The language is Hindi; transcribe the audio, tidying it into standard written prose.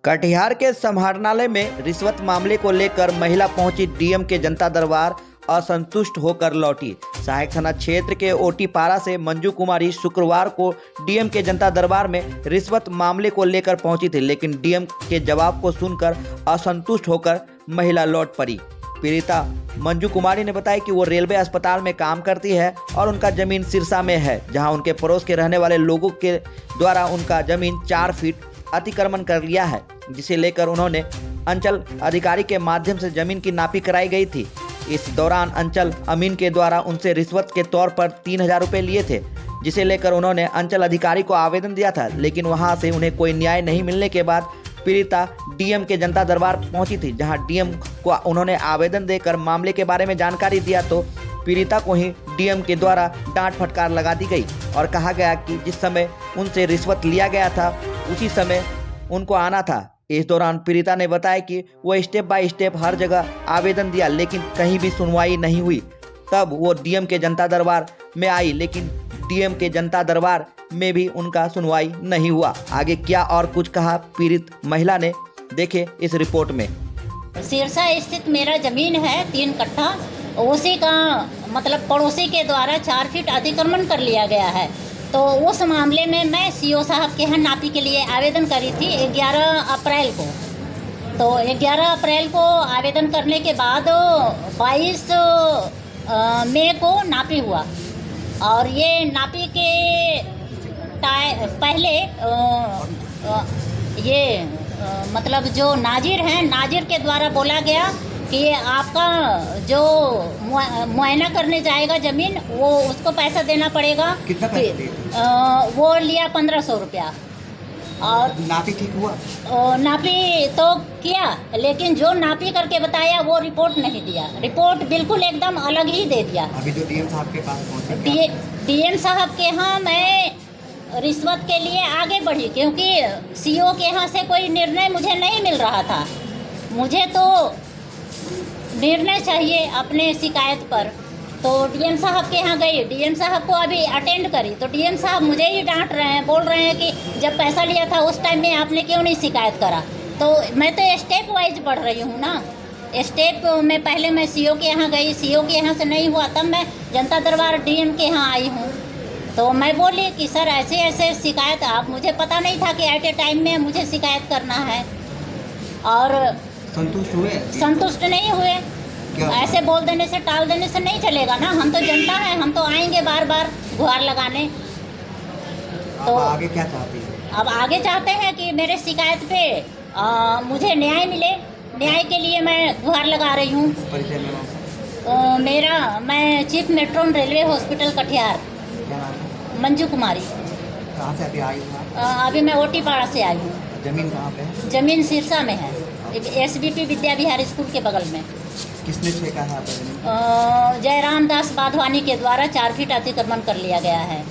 कटिहार के समाहरणालय में रिश्वत मामले को लेकर महिला पहुंची डीएम के जनता दरबार, असंतुष्ट होकर लौटी। सहायक थाना क्षेत्र के ओटी पारा से मंजू कुमारी शुक्रवार को डीएम के जनता दरबार में रिश्वत मामले को लेकर पहुंची थी, लेकिन डीएम के जवाब को सुनकर असंतुष्ट होकर महिला लौट पड़ी। पीड़िता मंजू कुमारी ने बताया कि वो रेलवे अस्पताल में काम करती है और उनका जमीन सिरसा में है, जहां उनके पड़ोस के रहने वाले लोगों के द्वारा उनका जमीन 4 फीट अतिक्रमण कर लिया है, जिसे लेकर उन्होंने अंचल अधिकारी के माध्यम से जमीन की नापी कराई गई थी। इस दौरान अंचल अमीन के द्वारा उनसे रिश्वत के तौर पर 3000 रुपये लिए थे, जिसे लेकर उन्होंने अंचल अधिकारी को आवेदन दिया था, लेकिन वहां से उन्हें कोई न्याय नहीं मिलने के बाद पीड़िता डीएम के जनता दरबार पहुंची थी, जहां डीएम को उन्होंने आवेदन देकर मामले के बारे में जानकारी दिया तो पीड़िता को ही डीएम के द्वारा डांट फटकार लगा दी गई और कहा गया कि जिस समय उनसे रिश्वत लिया गया था उसी समय उनको आना था। इस दौरान पीड़िता ने बताया कि वो स्टेप बाय स्टेप हर जगह आवेदन दिया, लेकिन कहीं भी सुनवाई नहीं हुई। तब वो डीएम के जनता दरबार में आई, लेकिन डीएम के जनता दरबार में भी उनका सुनवाई नहीं हुआ। आगे क्या और कुछ कहा पीड़ित महिला ने, देखे इस रिपोर्ट में। सिरसा स्थित मेरा जमीन है 3 कट्ठा, उसी का मतलब पड़ोसी के द्वारा 4 फीट अतिक्रमण कर लिया गया है। तो उस मामले में मैं सीओ साहब के यहाँ नापी के लिए आवेदन करी थी 11 अप्रैल को। तो 11 अप्रैल को आवेदन करने के बाद 22 मई को नापी हुआ और ये नापी के पहले मतलब जो नाजिर हैं, नाजिर के द्वारा बोला गया कि ये आपका जो मुआयना करने जाएगा ज़मीन, वो उसको पैसा देना पड़ेगा। कितना पैसा दिए? वो लिया 1500 रुपया। और नापी ठीक हुआ? नापी तो किया, लेकिन जो नापी करके बताया वो रिपोर्ट नहीं दिया। रिपोर्ट बिल्कुल एकदम अलग ही दे दिया। अभी जो डीएम साहब के पास पहुंचे, डीएम साहब के यहाँ मैं रिश्वत के लिए आगे बढ़ी, क्योंकि सीओ के यहाँ से कोई निर्णय मुझे नहीं मिल रहा था। मुझे तो निर्णय चाहिए अपने शिकायत पर। तो डीएम साहब के यहाँ गई, डीएम साहब को अभी अटेंड करी तो डीएम साहब मुझे ही डांट रहे हैं, बोल रहे हैं कि जब पैसा लिया था उस टाइम में आपने क्यों नहीं शिकायत करा। तो मैं तो स्टेप वाइज बढ़ रही हूँ ना। स्टेप में पहले मैं सीओ के यहाँ गई, सीओ के यहाँ से नहीं हुआ तब मैं जनता दरबार डीएम के यहाँ आई हूँ। तो मैं बोली कि सर ऐसे ऐसे शिकायत, आप मुझे पता नहीं था कि एट ए टाइम में मुझे शिकायत करना है। और संतुष्ट हुए? संतुष्ट नहीं हुए। क्या? ऐसे बोल देने से, टाल देने से नहीं चलेगा ना। हम तो जनता है, हम तो आएंगे बार बार गुहार लगाने। तो आगे क्या चाहती है? अब आगे चाहते हैं कि मेरे शिकायत पे मुझे न्याय मिले। न्याय के लिए मैं गुहार लगा रही हूँ। परिचय में मैं chief matron railway hospital Katihar, Manju Kumari. कहाँ से अभी आई हूँ? अभी मैं ओटी पाड़ा से आई हूँ। जमीन कहाँ पे है? जमीन सिरसा में है, SBP विद्या विहार स्कूल के बगल में। किसने छेका है आपका जमीन? जयराम दास बाधवानी के द्वारा 4 फीट अतिक्रमण कर लिया गया है।